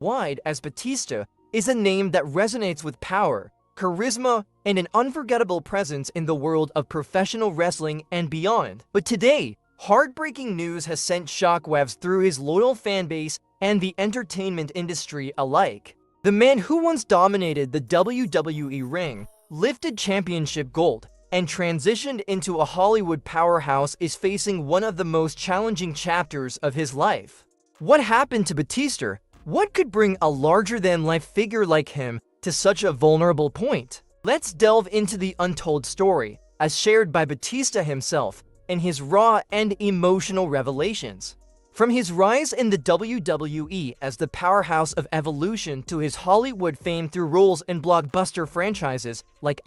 wide as Batista, is a name that resonates with power, charisma, and an unforgettable presence in the world of professional wrestling and beyond. But today, heartbreaking news has sent shockwaves through his loyal fanbase and the entertainment industry alike. The man who once dominated the WWE ring, lifted championship gold, and transitioned into a Hollywood powerhouse is facing one of the most challenging chapters of his life. What happened to Batista? What could bring a larger-than-life figure like him to such a vulnerable point? Let's delve into the untold story, as shared by Batista himself, and his raw and emotional revelations. From his rise in the WWE as the powerhouse of evolution to his Hollywood fame through roles in blockbuster franchises like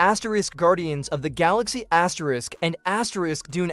Guardians of the Galaxy and Dune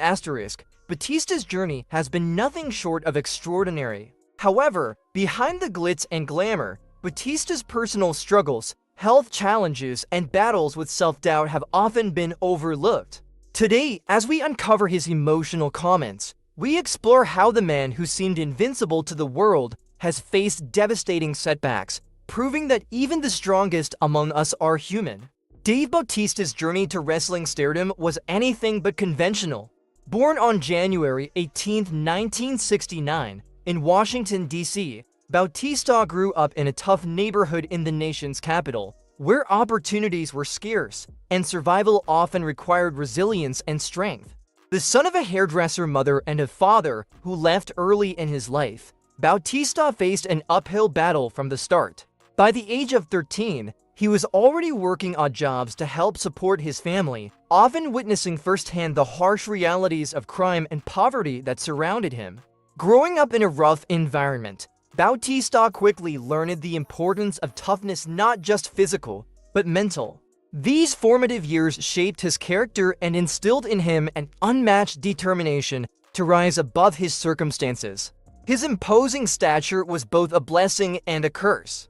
Batista's journey has been nothing short of extraordinary. However, behind the glitz and glamour, Batista's personal struggles, health challenges, and battles with self-doubt have often been overlooked. Today, as we uncover his emotional comments, we explore how the man who seemed invincible to the world has faced devastating setbacks, proving that even the strongest among us are human. Dave Bautista's journey to wrestling stardom was anything but conventional. Born on January 18, 1969, in Washington, D.C., Bautista grew up in a tough neighborhood in the nation's capital, where opportunities were scarce and survival often required resilience and strength. The son of a hairdresser mother and a father who left early in his life, Bautista faced an uphill battle from the start. By the age of 13, he was already working odd jobs to help support his family, often witnessing firsthand the harsh realities of crime and poverty that surrounded him. Growing up in a rough environment, Bautista quickly learned the importance of toughness, not just physical, but mental. These formative years shaped his character and instilled in him an unmatched determination to rise above his circumstances. His imposing stature was both a blessing and a curse.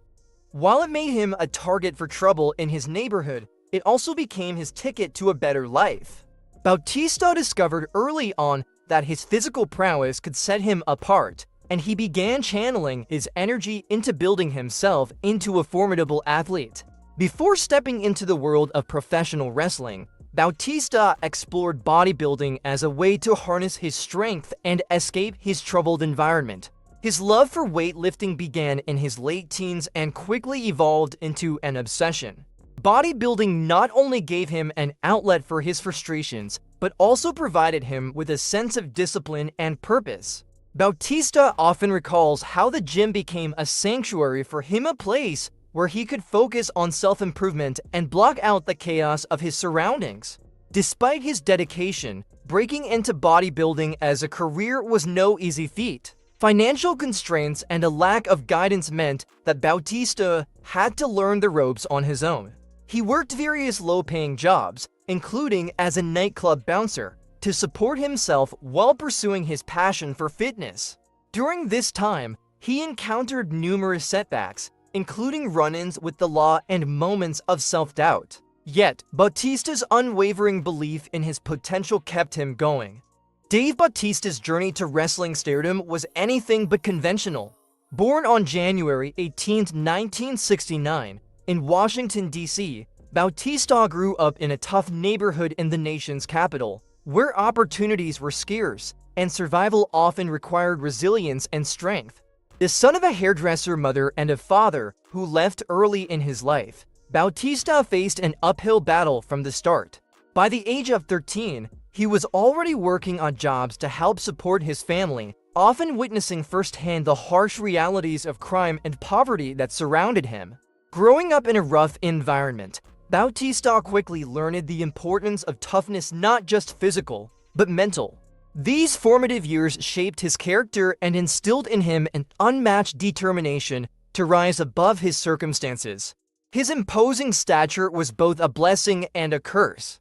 While it made him a target for trouble in his neighborhood, it also became his ticket to a better life. Bautista discovered early on that his physical prowess could set him apart, and he began channeling his energy into building himself into a formidable athlete. Before stepping into the world of professional wrestling, Bautista explored bodybuilding as a way to harness his strength and escape his troubled environment. His love for weightlifting began in his late teens and quickly evolved into an obsession. Bodybuilding not only gave him an outlet for his frustrations, but also provided him with a sense of discipline and purpose. Bautista often recalls how the gym became a sanctuary for him, a place where he could focus on self-improvement and block out the chaos of his surroundings. Despite his dedication, breaking into bodybuilding as a career was no easy feat. Financial constraints and a lack of guidance meant that Bautista had to learn the ropes on his own. He worked various low-paying jobs, including as a nightclub bouncer, to support himself while pursuing his passion for fitness. During this time, he encountered numerous setbacks, including run-ins with the law and moments of self-doubt. Yet, Bautista's unwavering belief in his potential kept him going. Dave Bautista's journey to wrestling stardom was anything but conventional. Born on January 18, 1969, in Washington, D.C., Bautista grew up in a tough neighborhood in the nation's capital, where opportunities were scarce and survival often required resilience and strength. The son of a hairdresser mother and a father who left early in his life, Bautista faced an uphill battle from the start. By the age of 13, he was already working on jobs to help support his family, often witnessing firsthand the harsh realities of crime and poverty that surrounded him. Growing up in a rough environment, Bautista quickly learned the importance of toughness, not just physical, but mental. These formative years shaped his character and instilled in him an unmatched determination to rise above his circumstances. His imposing stature was both a blessing and a curse.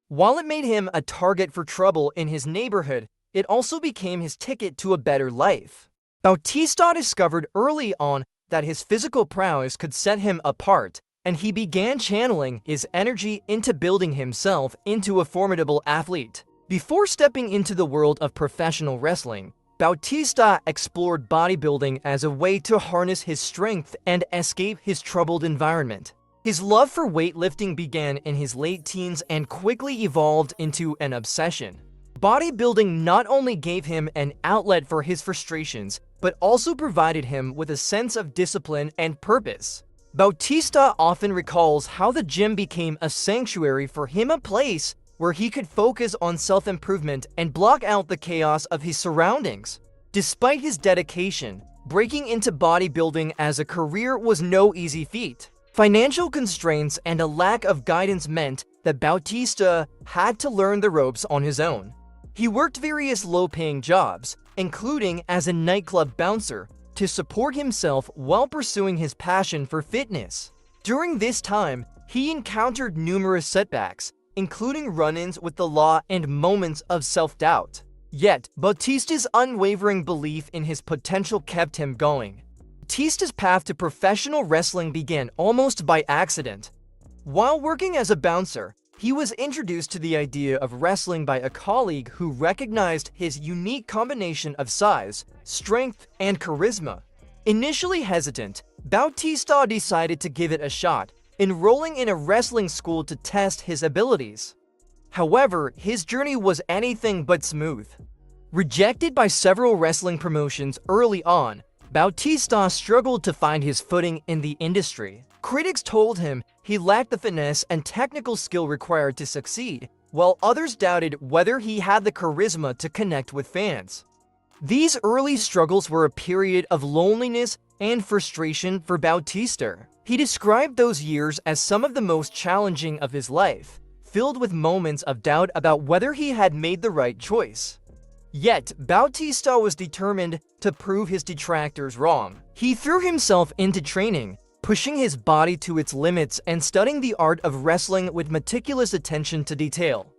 While it made him a target for trouble in his neighborhood, it also became his ticket to a better life. Bautista discovered early on that his physical prowess could set him apart, and he began channeling his energy into building himself into a formidable athlete. Before stepping into the world of professional wrestling, Bautista explored bodybuilding as a way to harness his strength and escape his troubled environment. His love for weightlifting began in his late teens and quickly evolved into an obsession. Bodybuilding not only gave him an outlet for his frustrations, but also provided him with a sense of discipline and purpose. Bautista often recalls how the gym became a sanctuary for him, a place where he could focus on self-improvement and block out the chaos of his surroundings. Despite his dedication, breaking into bodybuilding as a career was no easy feat. Financial constraints and a lack of guidance meant that Bautista had to learn the ropes on his own. He worked various low-paying jobs, including as a nightclub bouncer, to support himself while pursuing his passion for fitness. During this time, he encountered numerous setbacks, including run-ins with the law and moments of self-doubt. Yet, Bautista's unwavering belief in his potential kept him going. Bautista's path to professional wrestling began almost by accident. While working as a bouncer, he was introduced to the idea of wrestling by a colleague who recognized his unique combination of size, strength, and charisma. Initially hesitant, Bautista decided to give it a shot, enrolling in a wrestling school to test his abilities. However, his journey was anything but smooth. Rejected by several wrestling promotions early on, Bautista struggled to find his footing in the industry. Critics told him he lacked the finesse and technical skill required to succeed, while others doubted whether he had the charisma to connect with fans. These early struggles were a period of loneliness and frustration for Bautista. He described those years as some of the most challenging of his life, filled with moments of doubt about whether he had made the right choice. Yet, Bautista was determined to prove his detractors wrong. He threw himself into training, pushing his body to its limits and studying the art of wrestling with meticulous attention to detail.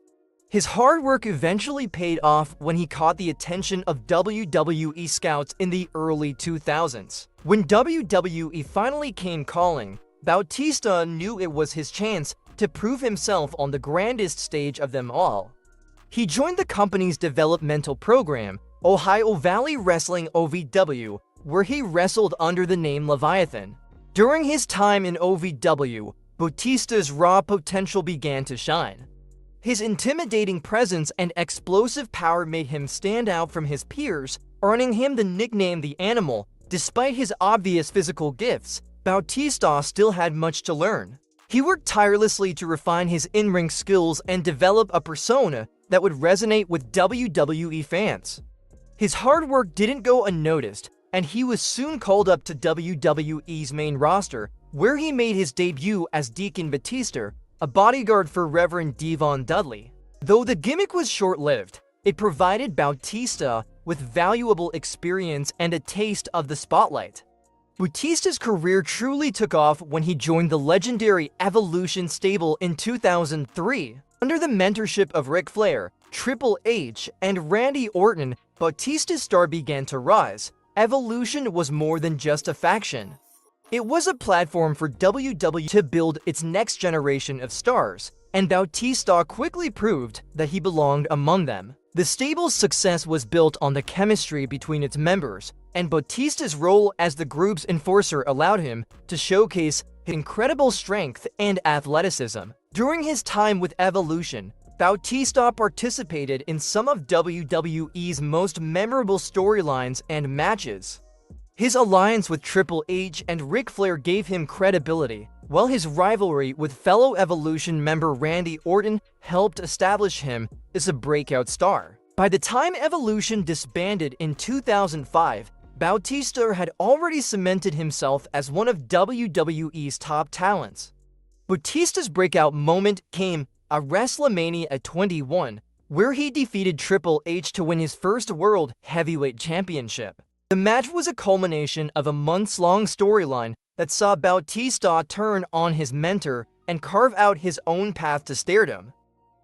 His hard work eventually paid off when he caught the attention of WWE scouts in the early 2000s. When WWE finally came calling, Bautista knew it was his chance to prove himself on the grandest stage of them all. He joined the company's developmental program, Ohio Valley Wrestling OVW, where he wrestled under the name Leviathan. During his time in OVW, Bautista's raw potential began to shine. His intimidating presence and explosive power made him stand out from his peers, earning him the nickname The Animal. Despite his obvious physical gifts, Bautista still had much to learn. He worked tirelessly to refine his in-ring skills and develop a persona that would resonate with WWE fans. His hard work didn't go unnoticed, and he was soon called up to WWE's main roster, where he made his debut as Deacon Batista, a bodyguard for Reverend Devon Dudley. Though the gimmick was short-lived, it provided Bautista with valuable experience and a taste of the spotlight. Bautista's career truly took off when he joined the legendary Evolution stable in 2003. Under the mentorship of Ric Flair, Triple H, and Randy Orton, Bautista's star began to rise. Evolution was more than just a faction. It was a platform for WWE to build its next generation of stars, and Bautista quickly proved that he belonged among them. The stable's success was built on the chemistry between its members, and Bautista's role as the group's enforcer allowed him to showcase his incredible strength and athleticism. During his time with Evolution, Bautista participated in some of WWE's most memorable storylines and matches. His alliance with Triple H and Ric Flair gave him credibility, while his rivalry with fellow Evolution member Randy Orton helped establish him as a breakout star. By the time Evolution disbanded in 2005, Bautista had already cemented himself as one of WWE's top talents. Bautista's breakout moment came at WrestleMania 21, where he defeated Triple H to win his first World Heavyweight Championship. The match was a culmination of a months-long storyline that saw Bautista turn on his mentor and carve out his own path to stardom.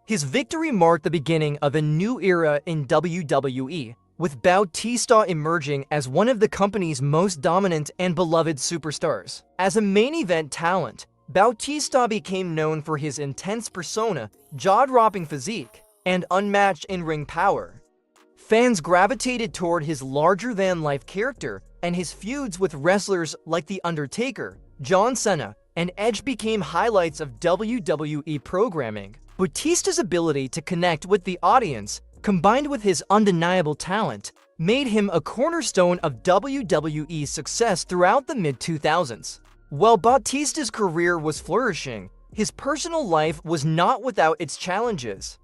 His victory marked the beginning of a new era in WWE, with Bautista emerging as one of the company's most dominant and beloved superstars. As a main event talent, Bautista became known for his intense persona, jaw-dropping physique, and unmatched in-ring power. Fans gravitated toward his larger-than-life character, and his feuds with wrestlers like The Undertaker, John Cena, and Edge became highlights of WWE programming. Batista's ability to connect with the audience, combined with his undeniable talent, made him a cornerstone of WWE's success throughout the mid-2000s. While Bautista's career was flourishing, his personal life was not without its challenges.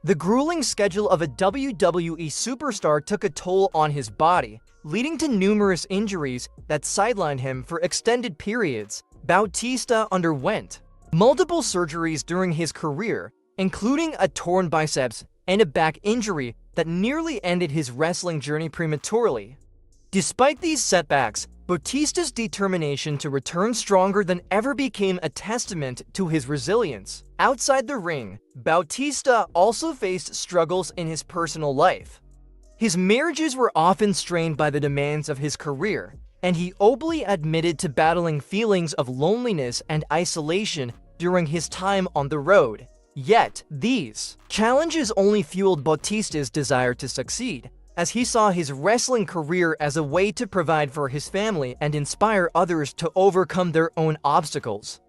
The grueling schedule of a WWE superstar took a toll on his body, leading to numerous injuries that sidelined him for extended periods. Bautista underwent multiple surgeries during his career, including a torn biceps and a back injury that nearly ended his wrestling journey prematurely. Despite these setbacks, Bautista's determination to return stronger than ever became a testament to his resilience. Outside the ring, Bautista also faced struggles in his personal life. His marriages were often strained by the demands of his career, and he openly admitted to battling feelings of loneliness and isolation during his time on the road. Yet, these challenges only fueled Bautista's desire to succeed, as he saw his wrestling career as a way to provide for his family and inspire others to overcome their own obstacles.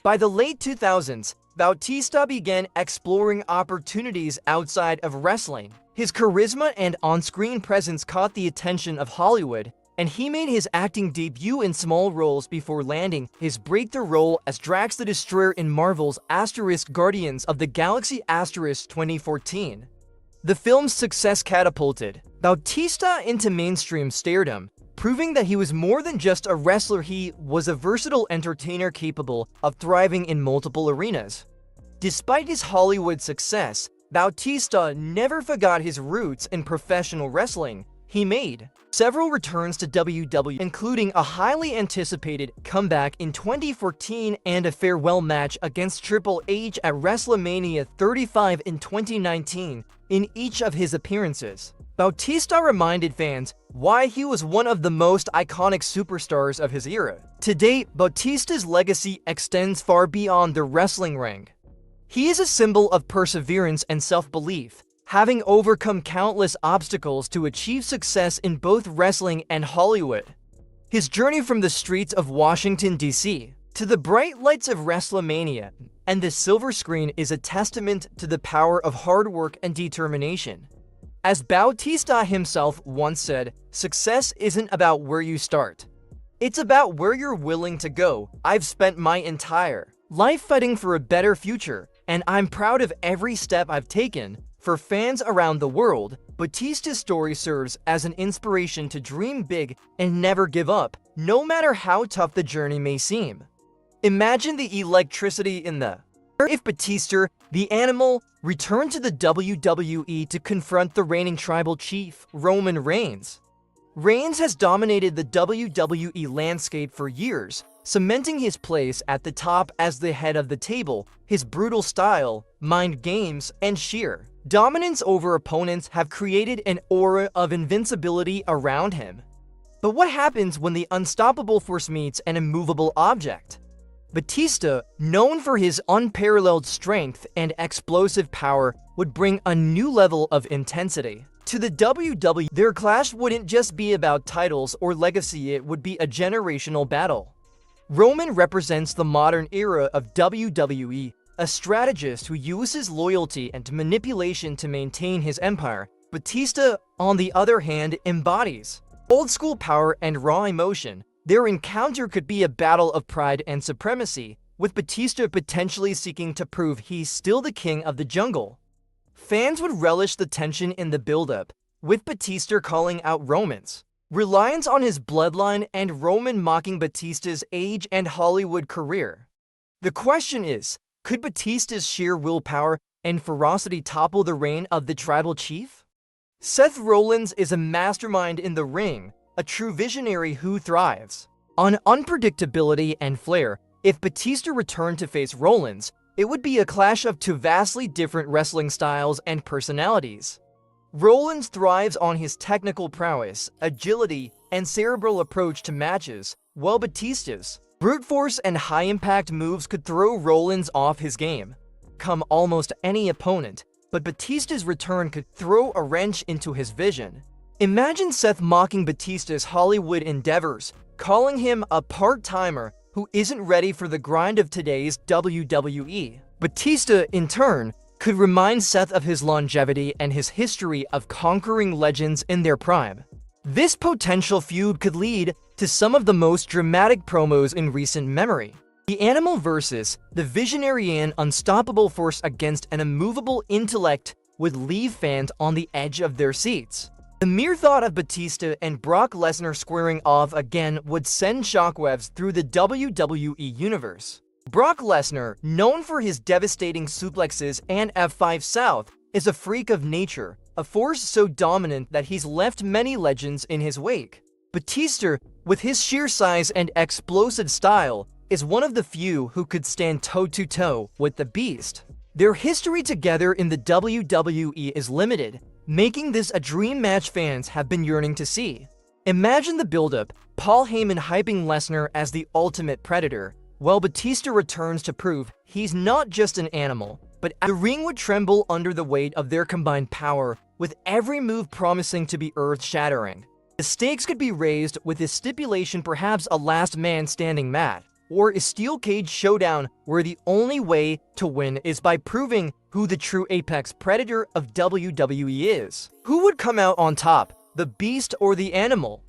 By the late 2000s, Bautista began exploring opportunities outside of wrestling. His charisma and on-screen presence caught the attention of Hollywood, and he made his acting debut in small roles before landing his breakthrough role as Drax the Destroyer in Marvel's Guardians of the Galaxy 2014. The film's success catapulted Bautista into mainstream stardom, proving that he was more than just a wrestler. He was a versatile entertainer capable of thriving in multiple arenas. Despite his Hollywood success, Bautista never forgot his roots in professional wrestling. He made several returns to WWE, including a highly anticipated comeback in 2014 and a farewell match against Triple H at WrestleMania 35 in 2019. In each of his appearances, Bautista reminded fans why he was one of the most iconic superstars of his era. To date, Bautista's legacy extends far beyond the wrestling ring. He is a symbol of perseverance and self-belief, having overcome countless obstacles to achieve success in both wrestling and Hollywood. His journey from the streets of Washington, D.C. to the bright lights of WrestleMania and the silver screen is a testament to the power of hard work and determination. As Bautista himself once said, "Success isn't about where you start. It's about where you're willing to go. I've spent my entire life fighting for a better future, and I'm proud of every step I've taken." For fans around the world, Bautista's story serves as an inspiration to dream big and never give up, no matter how tough the journey may seem. Imagine the electricity in the air if Batista, the Animal, returned to the WWE to confront the reigning tribal chief, Roman Reigns. Reigns has dominated the WWE landscape for years, cementing his place at the top as the head of the table. His brutal style, mind games, and sheer dominance over opponents have created an aura of invincibility around him. But what happens when the unstoppable force meets an immovable object? Batista, known for his unparalleled strength and explosive power, would bring a new level of intensity to the WWE. Their clash wouldn't just be about titles or legacy, it would be a generational battle. Roman represents the modern era of WWE, a strategist who uses loyalty and manipulation to maintain his empire. Batista, on the other hand, embodies old-school power and raw emotion. Their encounter could be a battle of pride and supremacy, with Batista potentially seeking to prove he's still the king of the jungle. Fans would relish the tension in the build-up, with Batista calling out Roman's reliance on his bloodline and Roman mocking Batista's age and Hollywood career. The question is, could Batista's sheer willpower and ferocity topple the reign of the tribal chief? Seth Rollins is a mastermind in the ring, a true visionary who thrives on unpredictability and flair. If Batista returned to face Rollins, it would be a clash of two vastly different wrestling styles and personalities. Rollins thrives on his technical prowess, agility, and cerebral approach to matches, while Batista's brute force and high-impact moves could throw Rollins off his game. Come almost any opponent, but Batista's return could throw a wrench into his vision. Imagine Seth mocking Batista's Hollywood endeavors, calling him a part-timer who isn't ready for the grind of today's WWE. Batista, in turn, could remind Seth of his longevity and his history of conquering legends in their prime. This potential feud could lead to some of the most dramatic promos in recent memory. The Animal versus the visionary and unstoppable force against an immovable intellect would leave fans on the edge of their seats. The mere thought of Batista and Brock Lesnar squaring off again would send shockwaves through the WWE universe. Brock Lesnar, known for his devastating suplexes and F5 South, is a freak of nature, a force so dominant that he's left many legends in his wake. Batista, with his sheer size and explosive style, is one of the few who could stand toe-to-toe with the Beast. Their history together in the WWE is limited, making this a dream match fans have been yearning to see. Imagine the build-up, Paul Heyman hyping Lesnar as the ultimate predator, while Batista returns to prove he's not just an animal, but the ring would tremble under the weight of their combined power, with every move promising to be earth-shattering. The stakes could be raised with this stipulation, perhaps a last man standing match, or a steel cage showdown where the only way to win is by proving who the true apex predator of WWE is. Who would come out on top, the Beast or the Animal?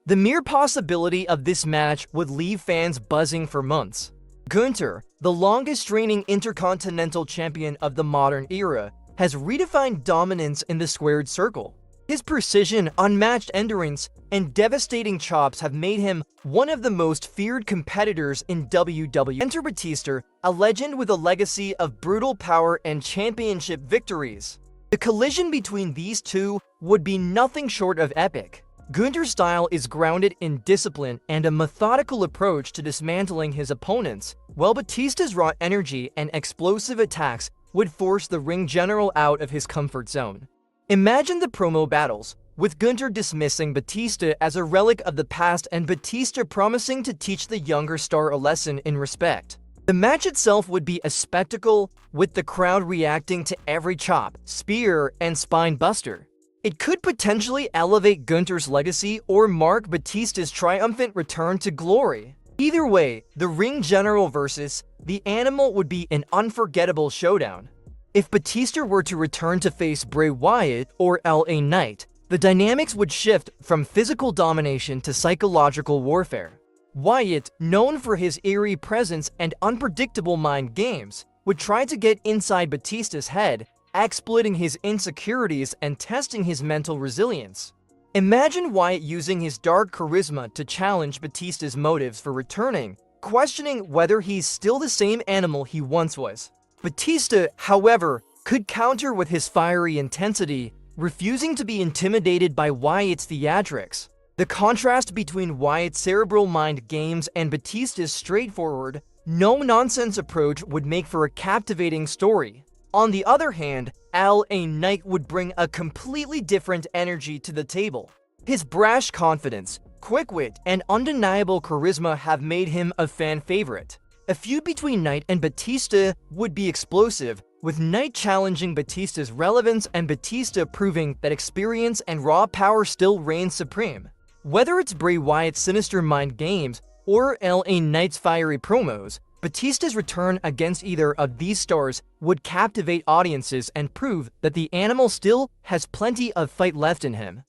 The mere possibility of this match would leave fans buzzing for months. Gunther, the longest-reigning Intercontinental Champion of the modern era, has redefined dominance in the squared circle. His precision, unmatched endurance, and devastating chops have made him one of the most feared competitors in WWE. Enter Batista, a legend with a legacy of brutal power and championship victories. The collision between these two would be nothing short of epic. Gunther's style is grounded in discipline and a methodical approach to dismantling his opponents, while Batista's raw energy and explosive attacks would force the ring general out of his comfort zone. Imagine the promo battles, with Gunther dismissing Batista as a relic of the past and Batista promising to teach the younger star a lesson in respect. The match itself would be a spectacle, with the crowd reacting to every chop, spear, and spine buster. It could potentially elevate Gunther's legacy or mark Batista's triumphant return to glory. Either way, the ring general versus the Animal would be an unforgettable showdown. If Batista were to return to face Bray Wyatt or LA Knight, the dynamics would shift from physical domination to psychological warfare. Wyatt, known for his eerie presence and unpredictable mind games, would try to get inside Batista's head, exploiting his insecurities and testing his mental resilience. Imagine Wyatt using his dark charisma to challenge Batista's motives for returning, questioning whether he's still the same animal he once was. Batista, however, could counter with his fiery intensity, refusing to be intimidated by Wyatt's theatrics. The contrast between Wyatt's cerebral mind games and Batista's straightforward, no-nonsense approach would make for a captivating story. On the other hand, LA Knight would bring a completely different energy to the table. His brash confidence, quick wit, and undeniable charisma have made him a fan favorite. A feud between Knight and Batista would be explosive, with Knight challenging Batista's relevance and Batista proving that experience and raw power still reign supreme. Whether it's Bray Wyatt's sinister mind games or LA Knight's fiery promos, Batista's return against either of these stars would captivate audiences and prove that the Animal still has plenty of fight left in him.